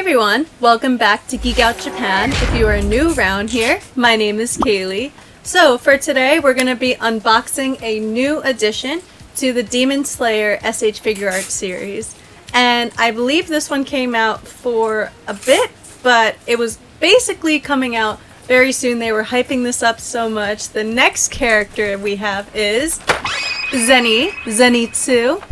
everyone, welcome back to Geek Out Japan. If you are new around here, my name is Kaylee. So for today, we're going to be unboxing a new addition to the Demon Slayer SH Figuarts series. And I believe this one came out for a bit, but it was basically coming out very soon. They were hyping this up so much. The next character we have is Zenitsu.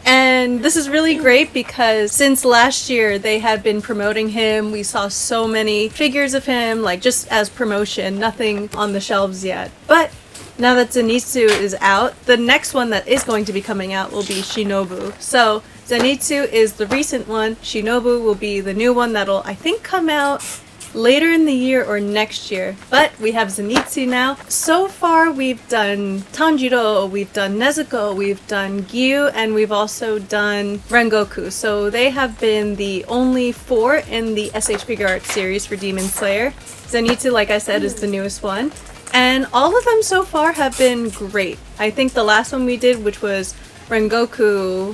And this is really great because since last year they had been promoting him. We saw so many figures of him, like just as promotion, nothing on the shelves yet. But now that Zenitsu is out, the next one that is going to be coming out will be Shinobu. So Zenitsu is the recent one. Shinobu will be the new one that'll, I think, come out later in the year or next year. But we have Zenitsu now. So far we've done Tanjiro, we've done Nezuko, we've done Gyu, and we've also done Rengoku. So they have been the only 4 in the SH Figuarts series for Demon Slayer. Zenitsu, like I said, is the newest one. And all of them so far have been great. I think the last one we did, which was Rengoku...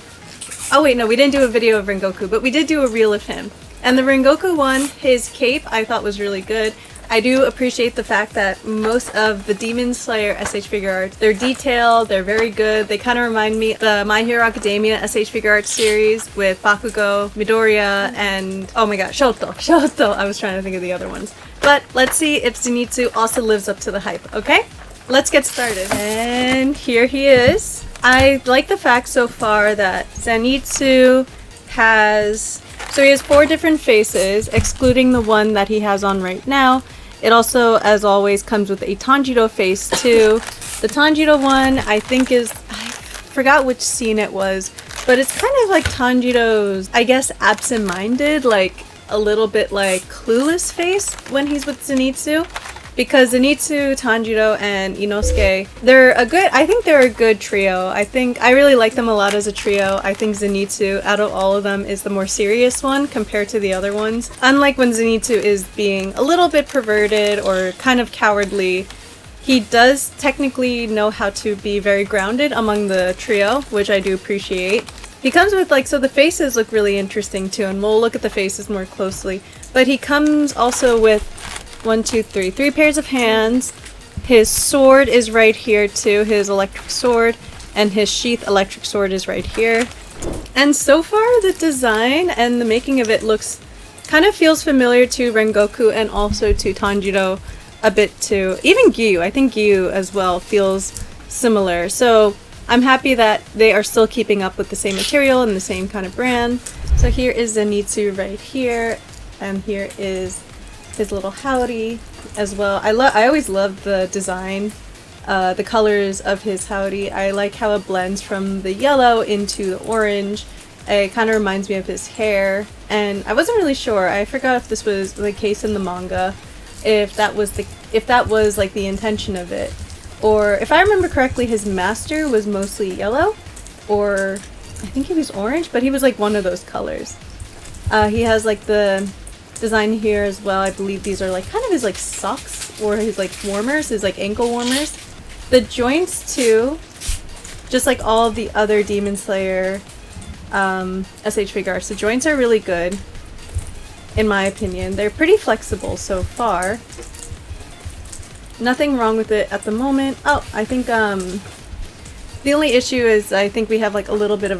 Oh wait, no, we didn't do a video of Rengoku, but we did do a reel of him. And the Rengoku one, his cape, I thought was really good. I do appreciate the fact that most of the Demon Slayer SH Figuarts, they're detailed, they're very good. They kind of remind me of the My Hero Academia SH Figuarts series with Bakugo, Midoriya, and oh my god, Shoto. I was trying to think of the other ones. But let's see if Zenitsu also lives up to the hype, okay? Let's get started. And here he is. I like the fact so far that Zenitsu has... So he has 4 different faces, excluding the one that he has on right now. It also, as always, comes with a Tanjiro face too. The Tanjiro one, I think I forgot which scene it was, but it's kind of like Tanjiro's, I guess, absent-minded, like a little bit like clueless face when he's with Zenitsu. Because Zenitsu, Tanjiro, and Inosuke, I think they're a good trio. I really like them a lot as a trio. I think Zenitsu, out of all of them, is the more serious one compared to the other ones. Unlike when Zenitsu is being a little bit perverted or kind of cowardly, he does technically know how to be very grounded among the trio, which I do appreciate. He comes with, so the faces look really interesting too, and we'll look at the faces more closely. But he comes also with 3 pairs of hands. His sword is right here too, his electric sword, and his sheath electric sword is right here. And so far the design and the making of it kind of feels familiar to Rengoku and also to Tanjiro a bit too. Even Gyu, I think Gyu as well feels similar. So I'm happy that they are still keeping up with the same material and the same kind of brand. So here is Zenitsu right here, and here is his little howdy as well. I always love the design, the colors of his howdy. I like how it blends from the yellow into the orange. It kind of reminds me of his hair, and I wasn't really sure. I forgot if this was the case in the manga, if that was like the intention of it, or if I remember correctly, his master was mostly yellow, or I think he was orange, but he was like one of those colors. He has like the design here as well. I believe these are kind of his socks or his warmers, his ankle warmers. The joints too, just like all of the other Demon Slayer SH Figuarts, the joints are really good in my opinion. They're pretty flexible so far. Nothing wrong with it at the moment. Oh, I think the only issue is I think we have a little bit of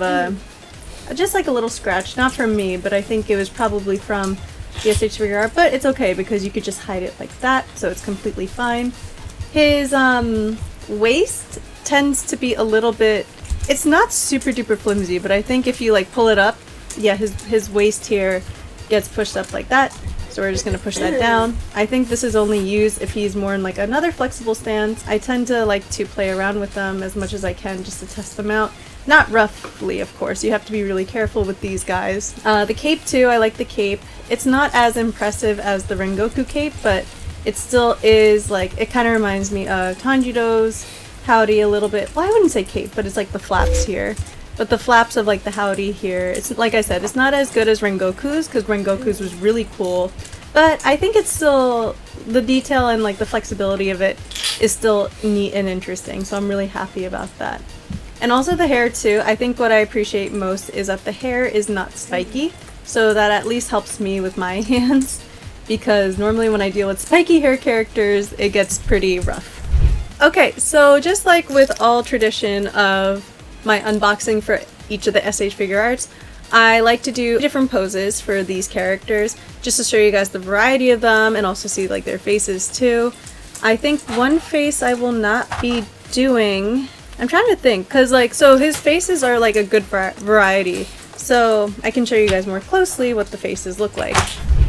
just a little scratch, not from me, but I think it was probably from the SH Figuart, but it's okay because you could just hide it like that, so it's completely fine. His waist tends to be a little bit, it's not super duper flimsy, but I think if you pull it up, yeah, his waist here gets pushed up like that, so we're just going to push that down. I think this is only used if he's more in another flexible stance. I tend to like to play around with them as much as I can just to test them out. Not roughly, of course. You have to be really careful with these guys. The cape too, I like the cape. It's not as impressive as the Rengoku cape, but it still is it kind of reminds me of Tanjiro's howdy a little bit. Well, I wouldn't say cape, but it's the flaps here. But the flaps of the howdy here, it's like I said, it's not as good as Rengoku's, because Rengoku's was really cool. But I think it's still, the detail and the flexibility of it is still neat and interesting, so I'm really happy about that. And also the hair too. I think what I appreciate most is that the hair is not spiky, so that at least helps me with my hands, because normally when I deal with spiky hair characters, it gets pretty rough. Okay, so just like with all tradition of my unboxing for each of the SH Figuarts, I like to do different poses for these characters just to show you guys the variety of them and also see like their faces too. I think one face I will not be doing, I'm trying to think, because like, so his faces are like a good variety, so I can show you guys more closely what the faces look like.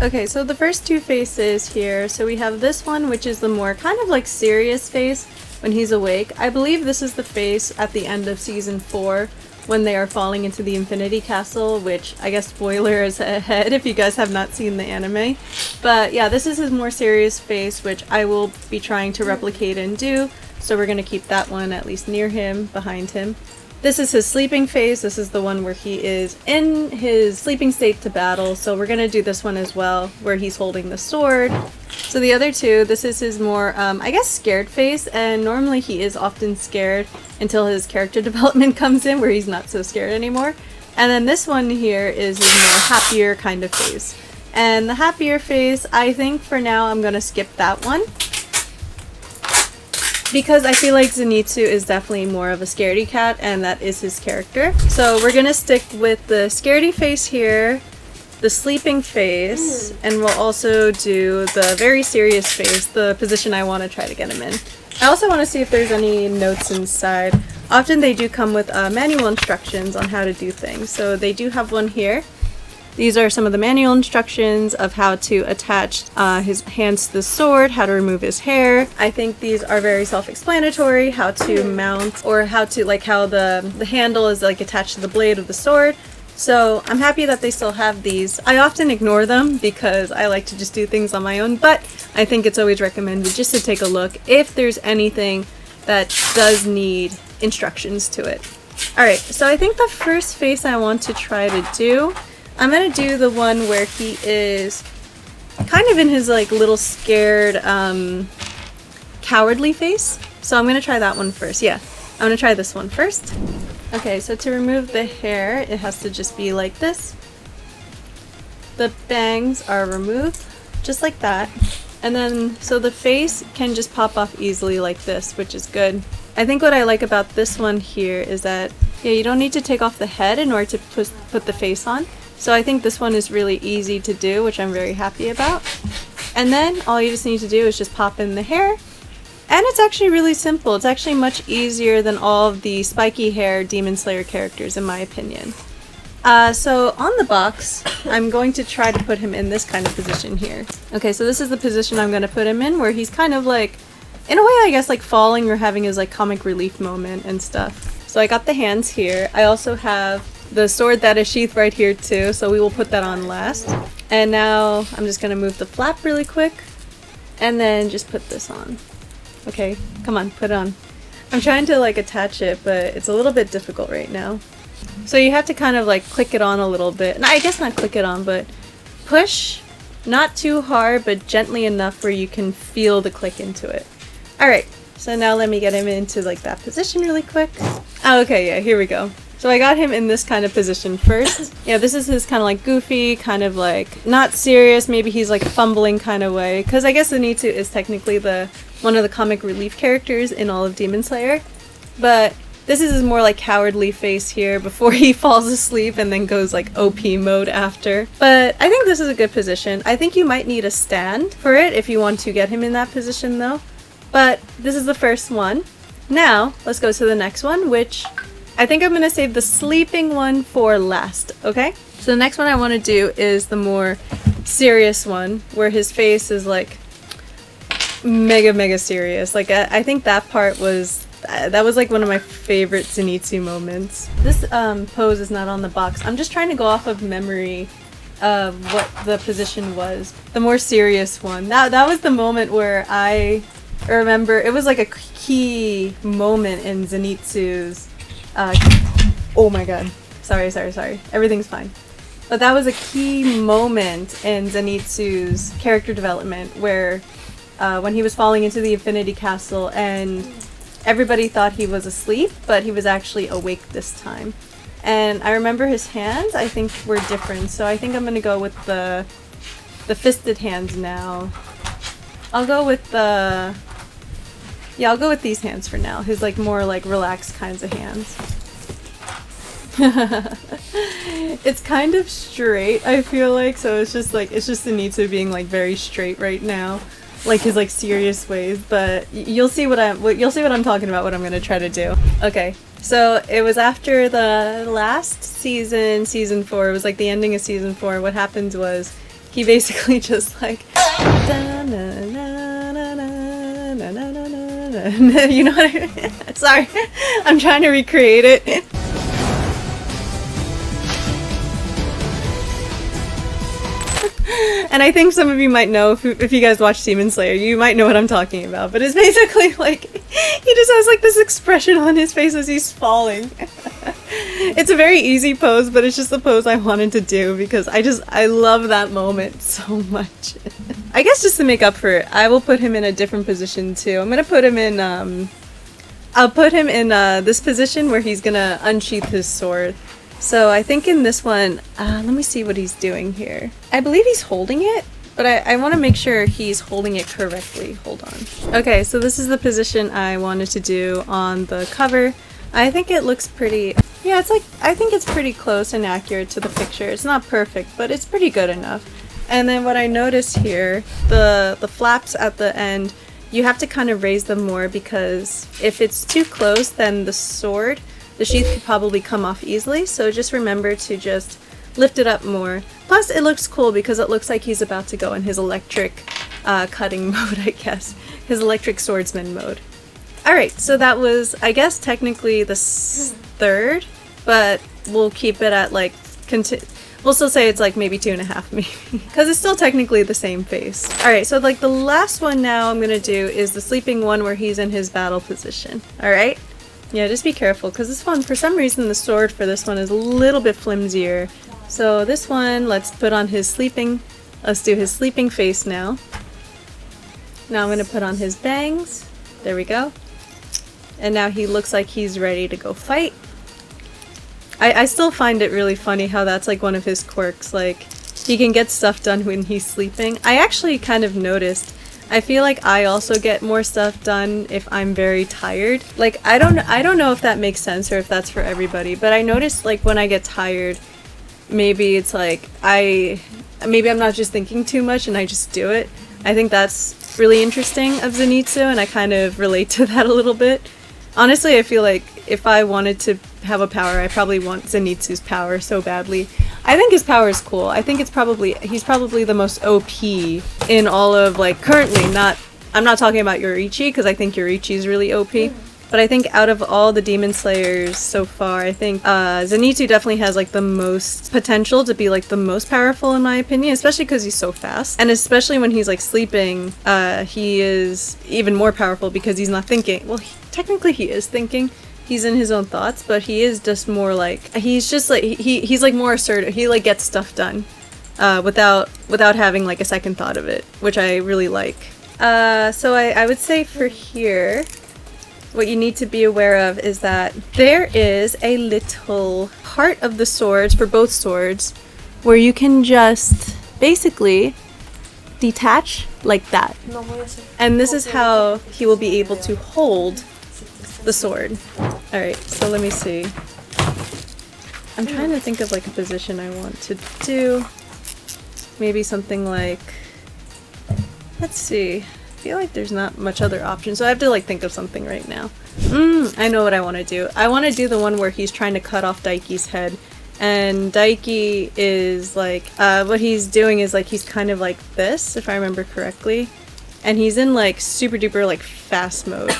Okay, so the first two faces here, so we have this one, which is the more kind of like serious face when he's awake. I believe this is the face at the end of season 4 when they are falling into the Infinity Castle, which I guess spoilers ahead if you guys have not seen the anime. But yeah, this is his more serious face, which I will be trying to replicate and do, so we're gonna keep that one at least near him, behind him. This is his sleeping face. This is the one where he is in his sleeping state to battle, so we're gonna do this one as well, where he's holding the sword. So the other two, this is his more, I guess, scared face, and normally he is often scared until his character development comes in, where he's not so scared anymore. And then this one here is his more happier kind of face. And the happier face, I think for now I'm gonna skip that one, because I feel like Zenitsu is definitely more of a scaredy cat, and that is his character. So we're gonna stick with the scaredy face here, the sleeping face, and we'll also do the very serious face, the position I want to try to get him in. I also want to see if there's any notes inside. Often they do come with manual instructions on how to do things, so they do have one here. These are some of the manual instructions of how to attach his hands to the sword, how to remove his hair. I think these are very self-explanatory, how to mount, or how to, like, how the handle is like attached to the blade of the sword. So I'm happy that they still have these. I often ignore them because I like to just do things on my own, but I think it's always recommended just to take a look if there's anything that does need instructions to it. Alright, so I think the first face I want to try to do, I'm gonna do the one where he is kind of in his like little scared, cowardly face. So I'm gonna try that one first. Yeah, I'm gonna try this one first. Okay, so to remove the hair, it has to just be like this. The bangs are removed, just like that. And then, so the face can just pop off easily like this, which is good. I think what I like about this one here is that, yeah, you don't need to take off the head in order to put the face on. So I think this one is really easy to do, which I'm very happy about. And then all you just need to do is just pop in the hair. And it's actually really simple. It's actually much easier than all of the spiky hair Demon Slayer characters, in my opinion. So on the box, I'm going to try to put him in this kind of position here. Okay, so this is the position I'm going to put him in, where he's kind of like, in a way, I guess, like falling or having his like comic relief moment and stuff. So I got the hands here. I also have the sword that is sheathed right here too, so we will put that on last. And now I'm just going to move the flap really quick, and then just put this on. Okay, come on, put it on. I'm trying to like attach it, but it's a little bit difficult right now. So you have to kind of like click it on a little bit. No, I guess not click it on, but push, not too hard, but gently enough where you can feel the click into it. Alright, so now let me get him into like that position really quick. Oh, okay, yeah, here we go. So I got him in this kind of position first. Yeah, this is his kind of like goofy, kind of like not serious, maybe he's like fumbling kind of way. Because I guess Zenitsu is technically one of the comic relief characters in all of Demon Slayer. But this is his more like cowardly face here before he falls asleep and then goes like OP mode after. But I think this is a good position. I think you might need a stand for it if you want to get him in that position though. But this is the first one. Now, let's go to the next one, which I think I'm going to save the sleeping one for last, okay? So the next one I want to do is the more serious one, where his face is like mega serious. Like I think that part was, that was like one of my favorite Zenitsu moments. This pose is not on the box. I'm just trying to go off of memory of what the position was. The more serious one. That was the moment where I remember, it was like a key moment in Zenitsu's oh my god. Sorry. Everything's fine. But that was a key moment in Zenitsu's character development where when he was falling into the Infinity Castle and everybody thought he was asleep, but he was actually awake this time. And I remember his hands, I think, were different, so I think I'm gonna go with the fisted hands now. I'll go with these hands for now. His like more like relaxed kinds of hands. It's kind of straight, I feel like, so it's just Zenitsu being like very straight right now, like his like serious ways. But you'll see what I'm talking about. What I'm gonna try to do. Okay, so it was after the last season 4. It was like the ending of season 4. What happened was he basically just like, you know what I mean? Sorry, I'm trying to recreate it. And I think some of you might know, if you guys watch Demon Slayer, you might know what I'm talking about. But it's basically like, he just has like this expression on his face as he's falling. It's a very easy pose, but it's just the pose I wanted to do because I love that moment so much. I guess just to make up for it, I will put him in a different position too. I'm gonna put him in, I'll put him in this position where he's gonna unsheath his sword. So I think in this one, let me see what he's doing here. I believe he's holding it, but I want to make sure he's holding it correctly. Hold on. Okay, so this is the position I wanted to do on the cover. I think it looks pretty, yeah, it's like, I think it's pretty close and accurate to the picture. It's not perfect, but it's pretty good enough. And then what I noticed here, the flaps at the end, you have to kind of raise them more because if it's too close, then the sheath could probably come off easily, so just remember to just lift it up more. Plus, it looks cool because it looks like he's about to go in his electric cutting mode, I guess. His electric swordsman mode. Alright, so that was, I guess, technically the third, but we'll keep it at like, we'll still say it's like maybe 2.5 maybe, because it's still technically the same face. Alright, so like the last one now I'm gonna do is the sleeping one where he's in his battle position. Alright? Yeah, just be careful, because this one, for some reason, the sword for this one is a little bit flimsier. So this one, let's do his sleeping face now. Now I'm going to put on his bangs. There we go. And now he looks like he's ready to go fight. I still find it really funny how that's like one of his quirks, like, he can get stuff done when he's sleeping. I actually kind of noticed, I feel like I also get more stuff done if I'm very tired. Like, I don't know if that makes sense or if that's for everybody, but I noticed like when I get tired, maybe it's like maybe I'm not just thinking too much and I just do it. I think that's really interesting of Zenitsu, and I kind of relate to that a little bit. Honestly, I feel like if I wanted to have a power, I probably want Zenitsu's power so badly. I think his power is cool. I think he's probably the most OP in all of, like, currently, I'm not talking about Yoriichi, because I think Yoriichi is really OP, but I think out of all the Demon Slayers so far, I think Zenitsu definitely has like the most potential to be like the most powerful in my opinion, especially because he's so fast, and especially when he's like sleeping, he is even more powerful because he's not thinking. Well, technically he is thinking. He's in his own thoughts, but he is just more like, he's just like, he's like more assertive. He like gets stuff done without having like a second thought of it, which I really like. So I would say for here, what you need to be aware of is that there is a little part of the swords, for both swords, where you can just basically detach like that. And this is how he will be able to hold the sword. Alright, so let me see. I'm trying to think of like a position I want to do. Maybe something like, let's see. I feel like there's not much other option, so I have to like think of something right now. I know what I want to do. I want to do the one where he's trying to cut off Daiki's head, and Daiki is like, what he's doing is like, he's kind of like this, if I remember correctly, and he's in like super duper like fast mode.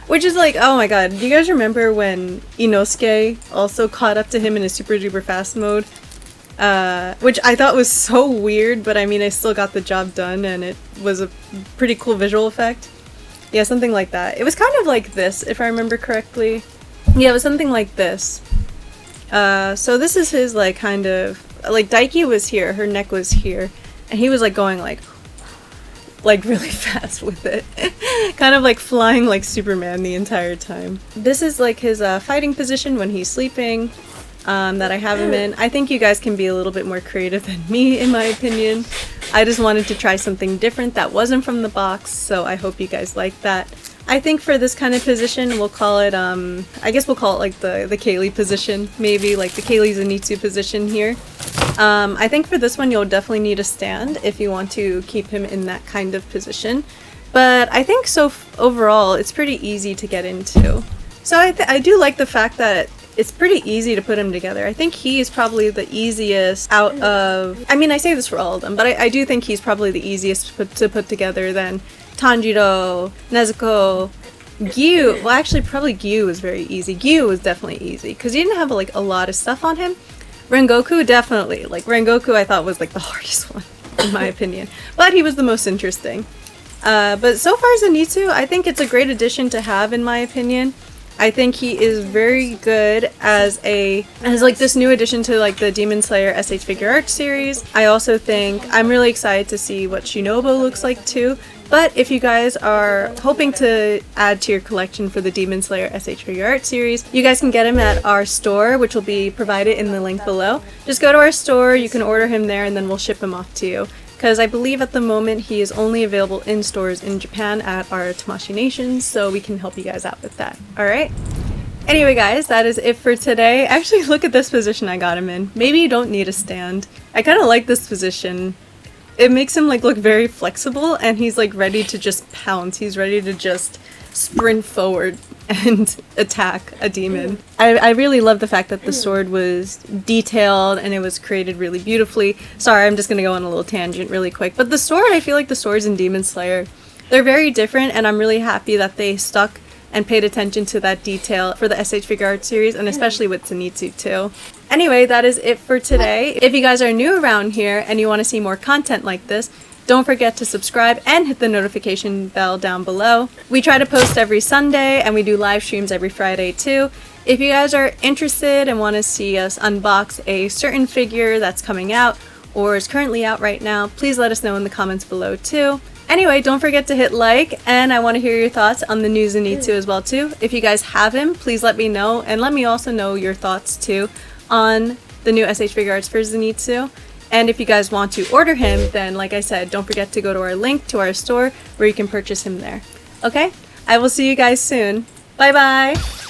Which is like, oh my god, do you guys remember when Inosuke also caught up to him in a super duper fast mode? Which I thought was so weird, but I mean, I still got the job done, and it was a pretty cool visual effect. Yeah, something like that. It was kind of like this, if I remember correctly. Yeah, it was something like this. So this is his, like, kind of, like, Daiki was here, her neck was here, and he was, like, going, like, like really fast with it. Kind of like flying like Superman the entire time. This is like his fighting position when he's sleeping that I have him in. I think you guys can be a little bit more creative than me, in my opinion. I just wanted to try something different that wasn't from the box, so I hope you guys like that. I think for this kind of position, we'll call it, I guess we'll call it like the Kaylee position, maybe, like the Kaylee Zenitsu position here. I think for this one, you'll definitely need a stand if you want to keep him in that kind of position. But I think so overall, it's pretty easy to get into. So I do like the fact that it's pretty easy to put him together. I think he is probably the easiest out of, I mean, I say this for all of them, but I do think he's probably the easiest to put together than Tanjiro, Nezuko, Gyu. Well, actually, probably Gyu was very easy. Gyu was definitely easy because he didn't have like a lot of stuff on him. Rengoku, definitely. Like Rengoku, I thought was like the hardest one, in my opinion. But he was the most interesting. But so far, Zenitsu, I think it's a great addition to have, in my opinion. I think he is very good as like this new addition to like the Demon Slayer SH Figuarts series. I also think I'm really excited to see what Shinobu looks like too. But if you guys are hoping to add to your collection for the Demon Slayer SH Figuarts series, you guys can get him at our store, which will be provided in the link below. Just go to our store, you can order him there, and then we'll ship him off to you. Because I believe at the moment he is only available in stores in Japan at our Tamashii Nations, so we can help you guys out with that. Alright? Anyway guys, that is it for today. Actually, look at this position I got him in. Maybe you don't need a stand. I kind of like this position. It makes him like look very flexible, and he's like ready to just pounce. He's ready to just sprint forward and attack a demon. I really love the fact that the sword was detailed and it was created really beautifully. Sorry, I'm just gonna go on a little tangent really quick. But the sword, I feel like the swords in Demon Slayer, they're very different, and I'm really happy that they stuck and paid attention to that detail for the SH Figuarts series, and especially with Zenitsu too. Anyway, that is it for today. If you guys are new around here and you want to see more content like this, don't forget to subscribe and hit the notification bell down below. We try to post every Sunday, and we do live streams every Friday too. If you guys are interested and want to see us unbox a certain figure that's coming out or is currently out right now, please let us know in the comments below too. Anyway, don't forget to hit like, and I want to hear your thoughts on the new Zenitsu as well too. If you guys have him, please let me know, and let me also know your thoughts too on the new SH Figuarts for Zenitsu. And if you guys want to order him, then like I said, don't forget to go to our link to our store where you can purchase him there. Okay? I will see you guys soon. Bye bye!